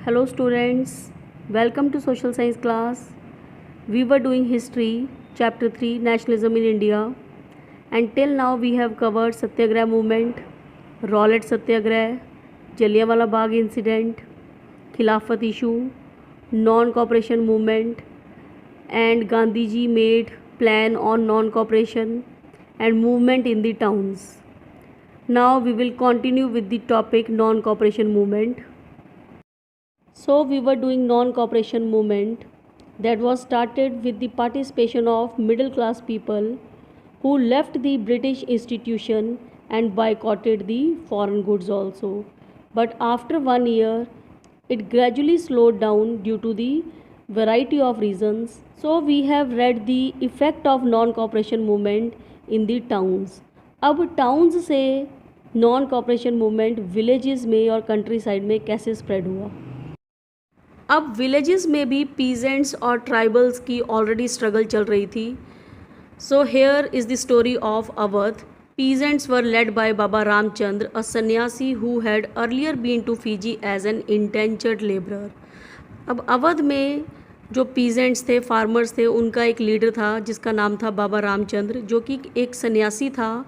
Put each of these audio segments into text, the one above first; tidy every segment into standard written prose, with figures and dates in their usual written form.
Hello students, welcome to social science class. We were doing history, chapter 3, nationalism in India, and till now we have covered Satyagraha movement, Rowlatt Satyagraha, Jallianwala Bagh incident, Khilafat issue, non-cooperation movement, and Gandhiji made plan on non-cooperation and movement in the towns. Now we will continue with the topic non-cooperation movement. So we were doing non-cooperation movement that was started with the participation of middle class people who left the British institution and boycotted the foreign goods also. But after 1 year, it gradually slowed down due to the variety of reasons. So we have read the effect of non-cooperation movement in the towns. अब towns से non cooperation movement villages में और country side में कैसे spread हुआ. अब villages में भी पीजेंट्स और ट्राइबल्स की ऑलरेडी स्ट्रगल चल रही थी. So here is the story of Awadh. Peasants were led by Baba Ramchandra, a sanyasi who had earlier been to Fiji as an indentured labourer. अब अवध में जो पीजेंट्स थे, फार्मर्स थे, उनका एक लीडर था जिसका नाम था बाबा रामचंद्र, जो कि एक सन्यासी था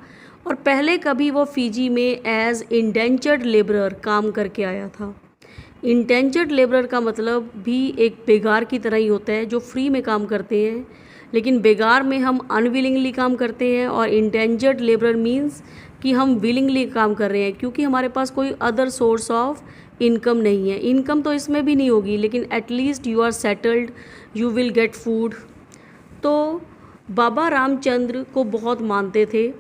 और पहले कभी वो फीजी में एज इंडेंचर्ड लेबरर काम करके आया था. इंटेंचर्ड लेबरर का मतलब भी एक बेगार की तरह ही होता है जो फ्री में काम करते हैं, लेकिन बेगार में हम अनविलिंगली काम करते हैं और इंटेंचर्ड लेबरर मीन्स कि हम विलिंगली काम कर रहे हैं क्योंकि हमारे पास कोई अदर सोर्स ऑफ इनकम नहीं है. इनकम तो इसमें भी नहीं होगी लेकिन at least you are settled, you will get food. तो बाबा रामचंद्र को बहुत मानते थे.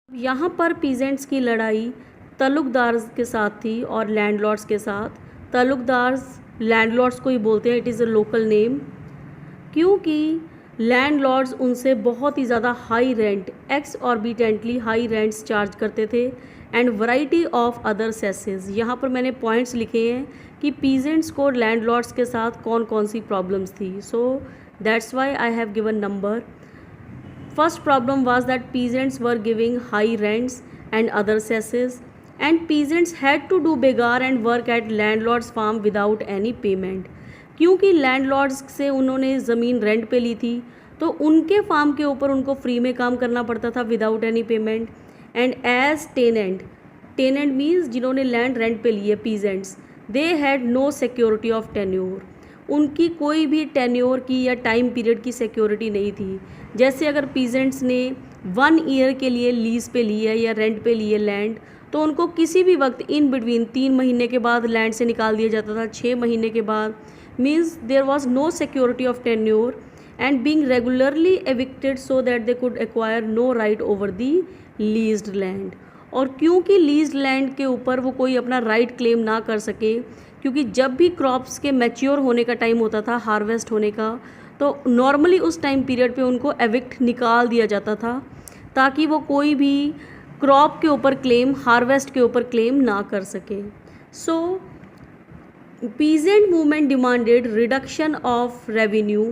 यहाँ पर पीजेंट्स की लड़ाई तलुकदार के साथ थी और लैंडलॉर्ड्स के साथ. तलुकदार्स लैंडलॉर्ड्स को ही बोलते हैं, it is a local name, क्योंकि लैंडलॉर्ड्स उनसे बहुत ही ज़्यादा high rent, exorbitantly high rents charge करते थे and variety of other cesses. यहाँ पर मैंने पॉइंट्स लिखे हैं कि पीजेंट्स को लैंडलॉर्ड्स के साथ कौन कौन सी प्रॉब्लम्स थी. So that's why I have given number. First problem was that peasants were giving high rents and other सेसेस and peasants had to do begar and work at landlord's farm without any payment. क्योंकि landlords से उन्होंने ज़मीन rent पे ली थी तो उनके farm के ऊपर उनको फ्री में काम करना पड़ता था without any payment. And as tenant, tenant means जिन्होंने लैंड रेंट पे ली है peasants, they had no security of tenure. उनकी कोई भी टेन्योर की या टाइम पीरियड की सिक्योरिटी नहीं थी. जैसे अगर पीजेंट्स ने 1 ईयर के लिए लीज पे ली है या रेंट पे ली है लैंड, तो उनको किसी भी वक्त इन बिटवीन 3 महीने के बाद लैंड से निकाल दिया जाता था, 6 महीने के बाद. Means there was no security of tenure and being regularly evicted so that they could acquire no right over the leased land. और क्योंकि लीज्ड लैंड के ऊपर वो कोई अपना राइट क्लेम ना कर सके, क्योंकि जब भी क्रॉप्स के मैच्योर होने का टाइम होता था, हार्वेस्ट होने का, तो नॉर्मली उस टाइम पीरियड पे उनको एविक्ट निकाल दिया जाता था ताकि वो कोई भी क्रॉप के ऊपर क्लेम, हार्वेस्ट के ऊपर क्लेम ना कर सके. So peasant movement demanded reduction of revenue,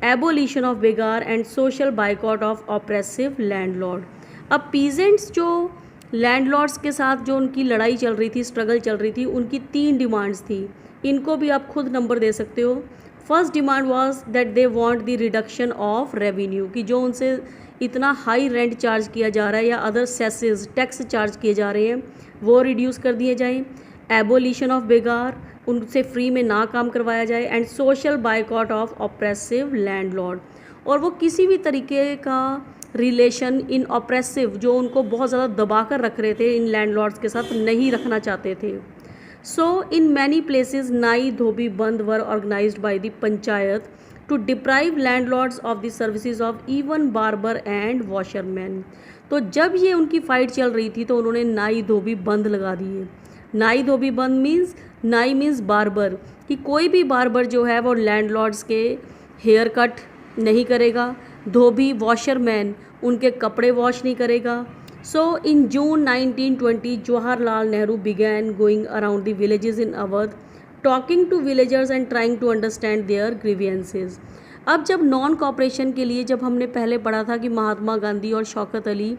abolition of begar and social boycott of oppressive landlord. अब पीजेंट्स जो लैंडलॉर्ड्स के साथ जो उनकी लड़ाई चल रही थी, स्ट्रगल चल रही थी, उनकी 3 डिमांड्स थी. इनको भी आप खुद नंबर दे सकते हो. First demand was that they want the reduction of revenue, कि जो उनसे इतना हाई रेंट चार्ज किया जा रहा है या अदर सेसेस, टैक्स चार्ज किए जा रहे हैं, वो रिड्यूस कर दिए जाएं. एबोलिशन ऑफ बेगार, उनसे फ्री में ना काम करवाया जाए. And social boycott of oppressive landlord, और वो किसी भी तरीके का रिलेशन इन ऑप्रेसिव, जो उनको बहुत ज़्यादा दबा कर रख रहे थे, इन लैंडलॉर्ड्स के साथ नहीं रखना चाहते थे. सो in many places nai dhobi bandh were organised by the panchayat to deprive landlords of the services of even barber and washerman. तो जब ये उनकी फ़ाइट चल रही थी तो उन्होंने नाई धोबी बंद लगा दिए. नाई धोबी बंद मीन्स, नाई मीन्स बार्बर, कि कोई भी बार्बर जो है वो लैंडलॉर्ड्स के हेयर कट नहीं करेगा. धोबी वॉशरमैन उनके कपड़े वॉश नहीं करेगा. So in June 1920 Jawaharlal Nehru began going around the villages in Awadh, talking to villagers and trying to understand their grievances. अब जब नॉन कॉपरेशन के लिए, जब हमने पहले पढ़ा था कि महात्मा गांधी और शौकत अली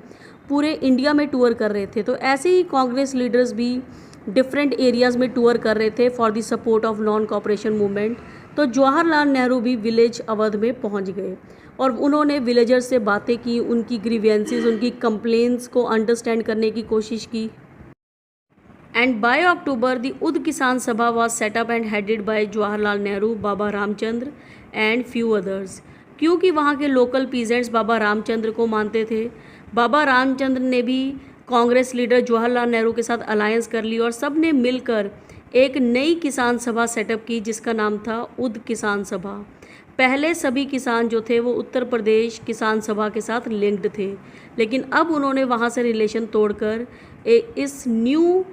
पूरे इंडिया में टूर कर रहे थे, तो ऐसे ही कांग्रेस लीडर्स भी डिफरेंट एरियाज़ में टूर कर रहे थे for the support of non cooperation movement. तो जवाहरलाल नेहरू भी विलेज अवध में पहुंच गए और उन्होंने विलेजर्स से बातें की, उनकी ग्रीवेंसेस, उनकी कंप्लेंट्स को अंडरस्टैंड करने की कोशिश की। एंड बाय अक्टूबर द उद किसान सभा was setup and headed by Jawaharlal Nehru, Baba Ramchandra and few others. क्योंकि वहाँ के लोकल पीजेंट्स बाबा रामचंद्र को मानते थे, बाबा रामचंद्र ने भी कांग्रेस लीडर जवाहरलाल नेहरू के साथ अलायंस कर ली और सब ने मिलकर एक नई किसान सभा सेटअप की जिसका नाम था उद किसान सभा। पहले सभी किसान जो थे वो उत्तर प्रदेश किसान सभा के साथ लिंक्ड थे, लेकिन अब उन्होंने वहाँ से रिलेशन तोड़कर इस न्यू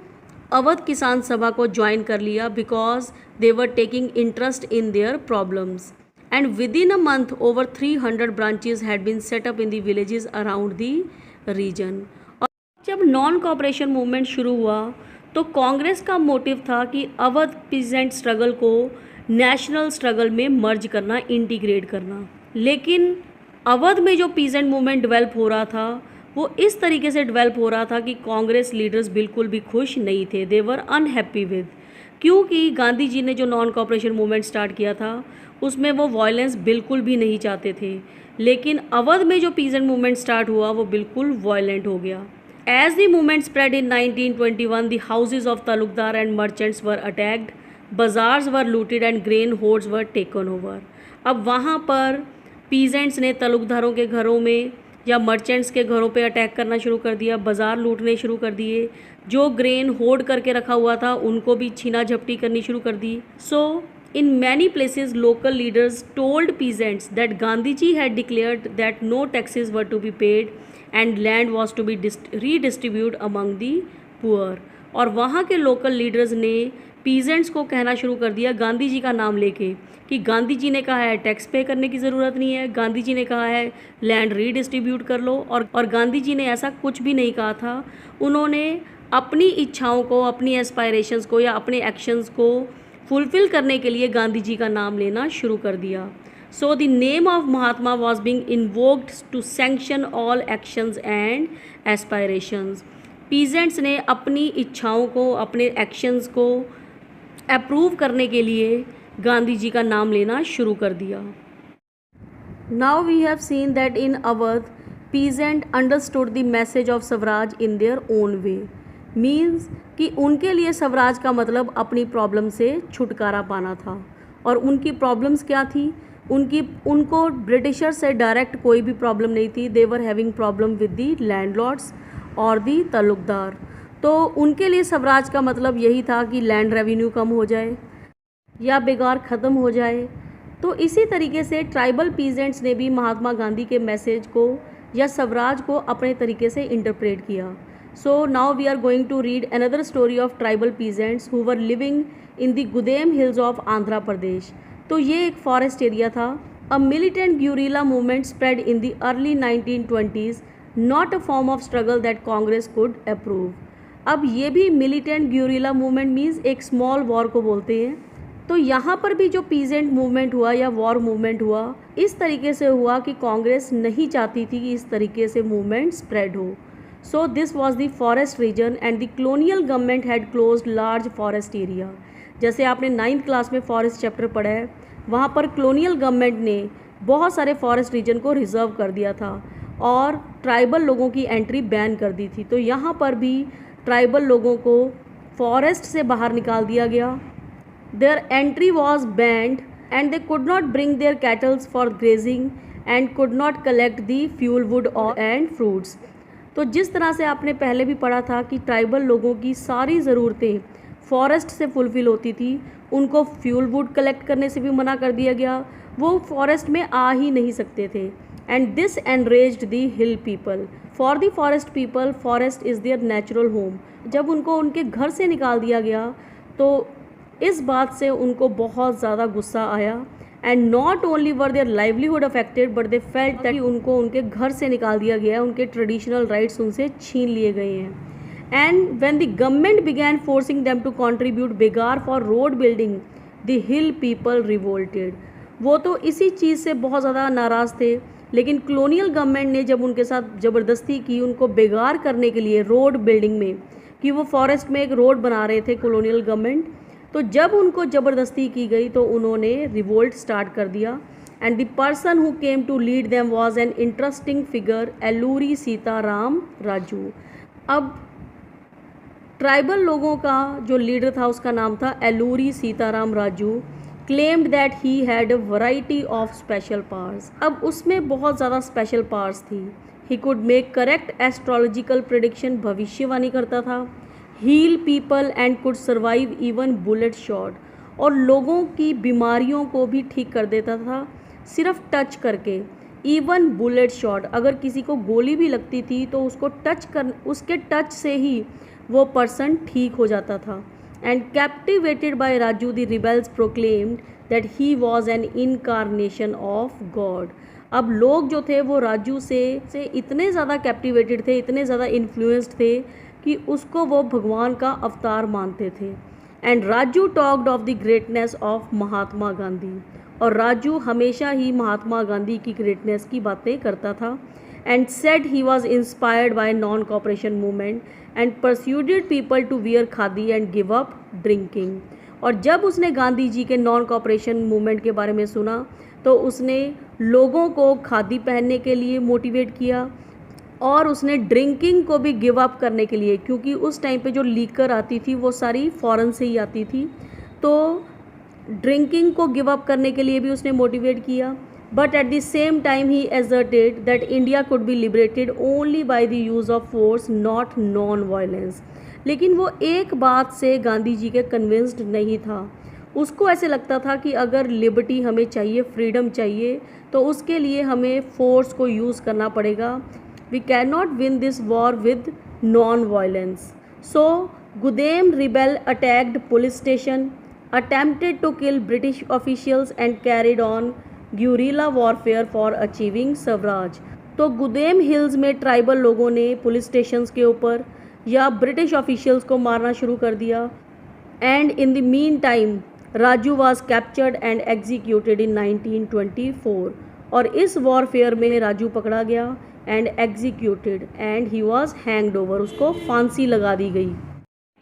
अवध किसान सभा को ज्वाइन कर लिया because they were taking interest in their problems. And within a month over 300 branches had been set up in the villages around the region. और जब नॉन कॉपरेशन मूवमेंट शुरू हुआ तो कांग्रेस का मोटिव था कि अवध पीजेंट स्ट्रगल को national struggle में मर्ज करना, इंटीग्रेट करना। लेकिन अवध में जो पीजेंट मूवमेंट डेवलप हो रहा था वो इस तरीके से डेवलप हो रहा था कि कांग्रेस लीडर्स बिल्कुल भी खुश नहीं थे, दे वर अनहैप्पी विद। क्योंकि गांधी जी ने जो नॉन कॉपरेशन मूवमेंट स्टार्ट किया था उसमें वो वायलेंस बिल्कुल भी नहीं चाहते थे, लेकिन अवध में जो पीजेंट मूवमेंट स्टार्ट हुआ वो बिल्कुल वायलेंट हो गया। As the movement spread in 1921, the houses of talukdar and merchants were attacked, bazaars were looted and grain hoards were taken over। अब वहाँ पर पीजेंट्स ने तलुकदारों के घरों में या मर्चेंट्स के घरों पे अटैक करना शुरू कर दिया, बाज़ार लूटने शुरू कर दिए, जो ग्रेन होर्ड करके रखा हुआ था उनको भी छीना झपटी करनी शुरू कर दी। सो in many places local leaders told peasants that Gandhi ji had declared that no taxes were to be paid and land was to be redistributed among the poor। और वहाँ के लोकल लीडर्स ने पीजेंट्स को कहना शुरू कर दिया गांधी जी का नाम लेके कि गांधी जी ने कहा है टैक्स पे करने की ज़रूरत नहीं है, गांधी जी ने कहा है लैंड रीडिस्ट्रीब्यूट कर लो, और गांधी जी ने ऐसा कुछ भी नहीं कहा था। उन्होंने अपनी इच्छाओं को, अपनी एस्पायरेशंस को या अपने एक्शंस को फुलफिल करने के लिए गांधी जी का नाम लेना शुरू कर दिया। So the name of Mahatma was being invoked to sanction all actions and aspirations. Peasants ने अपनी इच्छाओं को, अपने एक्शंस को अप्रूव करने के लिए गांधी जी का नाम लेना शुरू कर दिया। Now we have seen that in Awadh peasant understood the message of swaraj in their own way. Means कि उनके लिए स्वराज का मतलब अपनी प्रॉब्लम से छुटकारा पाना था। और उनकी प्रॉब्लम्स क्या थी? उनको ब्रिटिशर से डायरेक्ट कोई भी प्रॉब्लम नहीं थी। They were having problem with the landlords और दी तालुकदार। तो उनके लिए स्वराज का मतलब यही था कि लैंड रेवेन्यू कम हो जाए या बेगार ख़त्म हो जाए। तो इसी तरीके से ट्राइबल पीजेंट्स ने भी महात्मा गांधी के मैसेज को या स्वराज को अपने तरीके से इंटरप्रेट किया। So now we are going to read another story of tribal peasants who were living in the Gudem hills of Andhra Pradesh। तो ये एक फॉरेस्ट एरिया था। A militant guerrilla movement spread in the early 1920s, not a form of struggle that Congress could approve। अब ये भी militant guerrilla movement means एक small war को बोलते हैं। तो यहाँ पर भी जो पीजेंट मूवमेंट हुआ या वॉर मूवमेंट हुआ इस तरीके से हुआ कि कांग्रेस नहीं चाहती थी कि इस तरीके से मूवमेंट स्प्रेड हो। So this was the forest region and the colonial government had closed large forest area। जैसे आपने 9th क्लास में फॉरेस्ट चैप्टर पढ़ा है, वहाँ पर कॉलोनियल गवर्नमेंट ने बहुत सारे फॉरेस्ट रीजन को रिजर्व कर दिया था और ट्राइबल लोगों की एंट्री बैन कर दी थी। तो यहाँ पर भी ट्राइबल लोगों को फॉरेस्ट से बाहर निकाल दिया गया। There entry was banned and they could not bring their kettles for grazing and could not collect the fuel wood and fruits. तो जिस तरह से आपने पहले भी पढ़ा था कि ट्राइबल लोगों की सारी ज़रूरतें फॉरेस्ट से फुलफ़िल होती थी, उनको फ्यूल वुड कलेक्ट करने से भी मना कर दिया गया, वो फॉरेस्ट में आ ही नहीं सकते थे। And this enraged the hill people. For the forest people forest is there natural home. जब उनको उनके घर से निकाल दिया गया तो इस बात से उनको बहुत ज़्यादा गुस्सा आया। And not only were their livelihood affected but they felt that उनको उनके घर से निकाल दिया गया है, उनके ट्रेडिशनल राइट्स उनसे छीन लिए गए हैं। And when the government began forcing them to contribute begar for road building the hill people revolted. वो तो इसी चीज़ से बहुत ज़्यादा नाराज़ थे, लेकिन कॉलोनियल गवर्नमेंट ने जब उनके साथ ज़बरदस्ती की उनको बेगार करने के लिए रोड बिल्डिंग में कि वो फॉरेस्ट में एक रोड बना रहे थे कॉलोनियल गवर्नमेंट। तो जब उनको ज़बरदस्ती की गई तो उन्होंने रिवोल्ट स्टार्ट कर दिया। And the person who came to lead them was an interesting figure, Alluri Sitaram Raju. अब ट्राइबल लोगों का जो लीडर था उसका नाम था Alluri Sitaram Raju. Claimed that he had a variety of special powers. अब उसमें बहुत ज़्यादा स्पेशल पावर्स थी। He could make correct astrological prediction, भविष्यवाणी करता था। Heal people and could survive even bullet shot, और लोगों की बीमारियों को भी ठीक कर देता था सिर्फ टच करके। इवन बुलेट शॉट, अगर किसी को गोली भी लगती थी तो उसके टच से ही वो पर्सन ठीक हो जाता था। And captivated by Raju the rebels proclaimed that he was an incarnation of god. अब लोग जो थे वो राजू से इतने ज़्यादा कैप्टिवेटेड थे, इतने ज़्यादा इन्फ्लुएंस्ड थे कि उसको वो भगवान का अवतार मानते थे। And Raju talked of the greatness of Mahatma Gandhi, और राजू हमेशा ही महात्मा गांधी की ग्रेटनेस की बातें करता था। And said he was inspired by non cooperation movement and persuaded people to wear khadi and give up drinking. और जब उसने गांधी जी के नॉन कॉपरेशन मूवमेंट के बारे में सुना तो उसने लोगों को खादी पहनने के लिए मोटिवेट किया, और उसने ड्रिंकिंग को भी गिव अप करने के लिए, क्योंकि उस टाइम पे जो लीकर आती थी वो सारी फॉरेन से ही आती थी, तो ड्रिंकिंग को गिव अप करने के लिए भी उसने मोटिवेट किया। But at the same time he asserted that India could be liberated only by the use of force, not non violence. लेकिन वो एक बात से गांधी जी के कन्विंस्ड नहीं था। उसको ऐसे लगता था कि अगर लिबर्टी हमें चाहिए, फ्रीडम चाहिए, तो उसके लिए हमें फोर्स को यूज़ करना पड़ेगा। We can not win this war with non violence. So Gudem rebel attacked police station, attempted to kill British officials and carried on guerrilla warfare for achieving Swaraj. तो गुदेम हिल्स में ट्राइबल लोगों ने पुलिस स्टेशंस के ऊपर या British officials को मारना शुरू कर दिया। And in the mean time Raju was captured and executed in 1924, और इस वॉरफेयर में राजू पकड़ा गया and executed and he was hanged over, उसको फांसी लगा दी गई।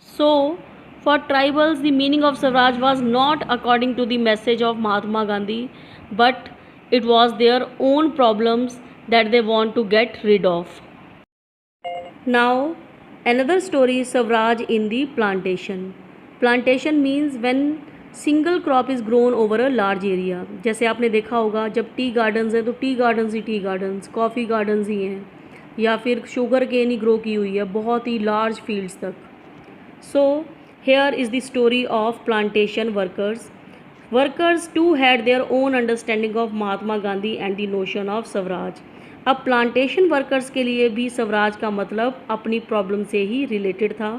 सो for tribals, the meaning of Swaraj was not according to the message of Mahatma Gandhi, but it was their own problems that they want to get rid of. Now, another story is Swaraj in the plantation. Plantation means when single crop is grown over a large area. जैसे आपने देखा होगा जब tea gardens हैं तो tea gardens ही tea gardens, coffee gardens ही हैं, या फिर शुगर केन ही ग्रो की हुई है बहुत ही लार्ज फील्ड्स तक। So here is the story of plantation workers. Workers too had their own understanding of Mahatma Gandhi and the notion of Swaraj. अब plantation workers के लिए भी स्वराज का मतलब अपनी प्रॉब्लम से ही रिलेटेड था।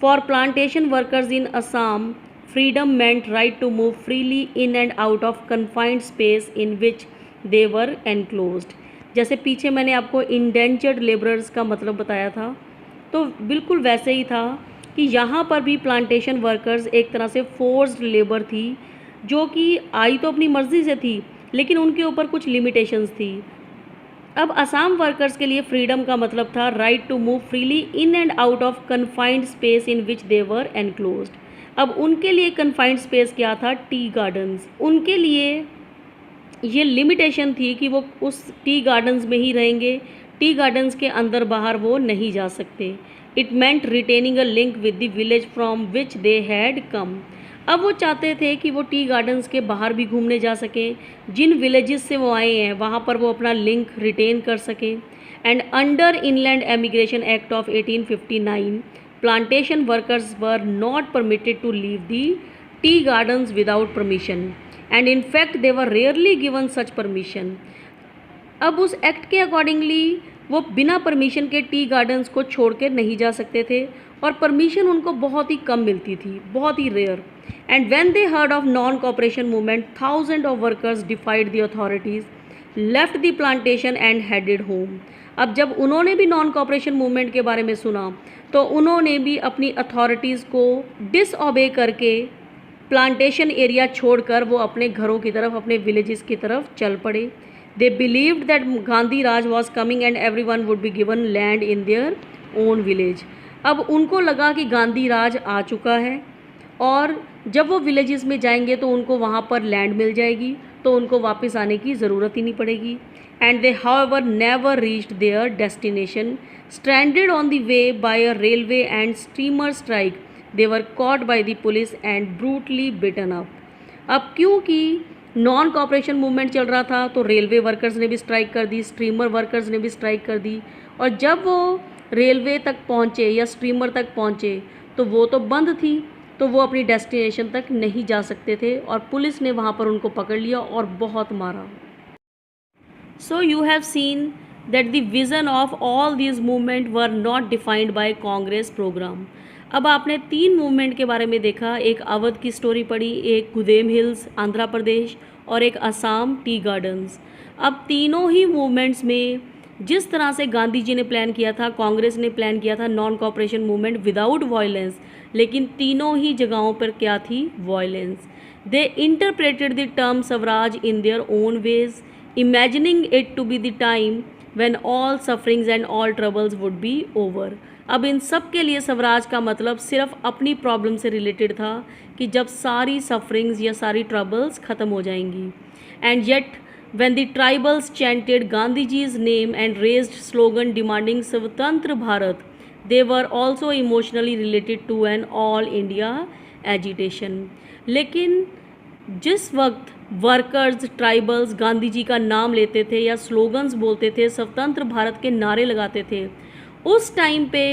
For plantation workers in Assam, freedom meant right to move freely in and out of confined space in which they were enclosed. जैसे पीछे मैंने आपको इंडेंचर्ड लेबरर्स का मतलब बताया था, तो बिल्कुल वैसे ही था कि यहाँ पर भी प्लांटेशन वर्कर्स एक तरह से फोर्स्ड लेबर थी, जो कि आई तो अपनी मर्ज़ी से थी लेकिन उनके ऊपर कुछ लिमिटेशंस थी। अब असम वर्कर्स के लिए फ्रीडम का मतलब था right to move freely in and out of confined space in which they were enclosed. अब उनके लिए कन्फाइंड स्पेस क्या था? Tea gardens. उनके लिए ये लिमिटेशन थी कि वो उस टी गार्डन्स में ही रहेंगे, टी गार्डन्स के अंदर बाहर वो नहीं जा सकते। It meant retaining a link with the village from which they had come. अब वो चाहते थे कि वो टी गार्डन्स के बाहर भी घूमने जा सकें, जिन विलेजेस से वो आए हैं वहाँ पर वो अपना लिंक रिटेन कर सकें। And under inland emigration act of 1859 plantation workers were not permitted to leave the tea gardens without permission, and in fact they were rarely given such permission. अब उस एक्ट के अकॉर्डिंगली वो बिना permission के tea gardens को छोड़ के नहीं जा सकते थे, और परमिशन उनको बहुत ही कम मिलती थी, बहुत ही rare. And when they heard of non cooperation movement, thousand of workers defied the authorities, left the plantation and headed home. अब जब उन्होंने भी नॉन कॉपरेशन मूवमेंट के बारे में सुना तो उन्होंने भी अपनी अथॉरिटीज़ को डिसओबे करके प्लांटेशन एरिया छोड़कर वो अपने घरों की तरफ, अपने विलेजेस की तरफ चल पड़े। They believed that Gandhi Raj was coming and everyone would be given land in their own village. अब उनको लगा कि गांधी राज आ चुका है और जब वो विलेजेस में जाएंगे तो उनको वहाँ पर लैंड मिल जाएगी, तो उनको वापस आने की ज़रूरत ही नहीं पड़ेगी। And they however never reached their destination, stranded on the way by a railway and steamer strike, they were caught by the police and brutally beaten up. अब क्योंकि नॉन कॉपरेशन मूवमेंट चल रहा था तो रेलवे वर्कर्स ने भी strike कर दी, streamer workers ने भी स्ट्राइक कर दी, और जब वो रेलवे तक पहुँचे या स्ट्रीमर तक पहुँचे तो वो तो बंद थी, तो वो अपनी डेस्टिनेशन तक नहीं जा सकते थे और पुलिस ने वहाँ पर उनको पकड़ लिया और बहुत मारा। So you have seen that the vision of all these movement were not defined by Congress program. अब आपने 3 मूवमेंट के बारे में देखा, एक अवध की स्टोरी पढ़ी, एक गुदेम हिल्स आंध्र प्रदेश और एक असम टी गार्डन्स। अब तीनों ही मूवमेंट्स में जिस तरह से गांधी जी ने प्लान किया था, कांग्रेस ने प्लान किया था non cooperation movement without violence, लेकिन तीनों ही जगहों पर क्या थी? Violence. They interpreted the term swaraj in their own ways, imagining it to be the time when all sufferings and all troubles would be over. अब इन सब के लिए स्वराज का मतलब सिर्फ अपनी प्रॉब्लम से रिलेटेड था कि जब सारी सफरिंग्स या सारी ट्रबल्स ख़त्म हो जाएंगी। And yet when the tribals chanted Gandhiji's name and raised slogan demanding Swatantra Bharat, they were also emotionally related to an all India agitation. लेकिन जिस वक्त वर्कर्स ट्राइबल्स गांधी जी का नाम लेते थे या स्लोगन्स बोलते थे, स्वतंत्र भारत के नारे लगाते थे, उस टाइम पे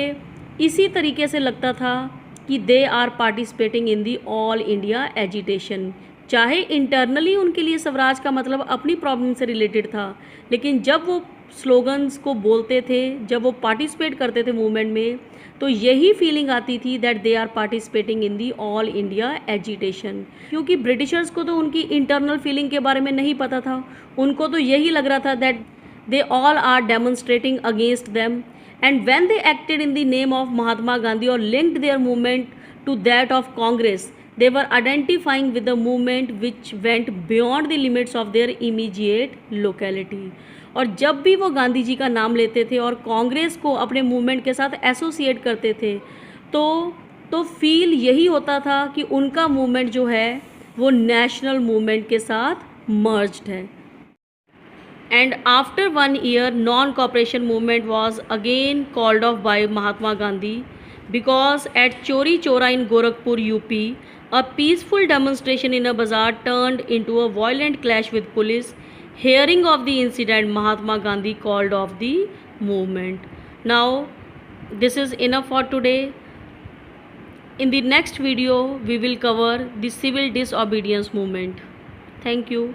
इसी तरीके से लगता था कि they are participating in the all India agitation. चाहे इंटरनली उनके लिए स्वराज का मतलब अपनी प्रॉब्लम से रिलेटेड था, लेकिन जब वो स्लोगन्स को बोलते थे, जब वो पार्टिसिपेट करते थे मूवमेंट में, तो यही फीलिंग आती थी that they are participating in the all India agitation. क्योंकि ब्रिटिशर्स को तो उनकी इंटरनल फीलिंग के बारे में नहीं पता था, उनको तो यही लग रहा था that they all are demonstrating against them. And when they acted in the name of Mahatma Gandhi और linked their movement to that of Congress, they were identifying with the movement which went beyond the limits of their immediate locality। और जब भी वो गांधी जी का नाम लेते थे और कांग्रेस को अपने मूवमेंट के साथ एसोसिएट करते थे, तो फील यही होता था कि उनका मूवमेंट जो है वो नेशनल मूवमेंट के साथ मर्ज्ड है। And after 1 year non cooperation movement was again called off by Mahatma Gandhi because at Chori Chora in Gorakhpur, UP, a peaceful demonstration in a bazaar turned into a violent clash with police. Hearing of the incident, Mahatma Gandhi called off the movement. Now, this is enough for today. In the next video, we will cover the civil disobedience movement. Thank you.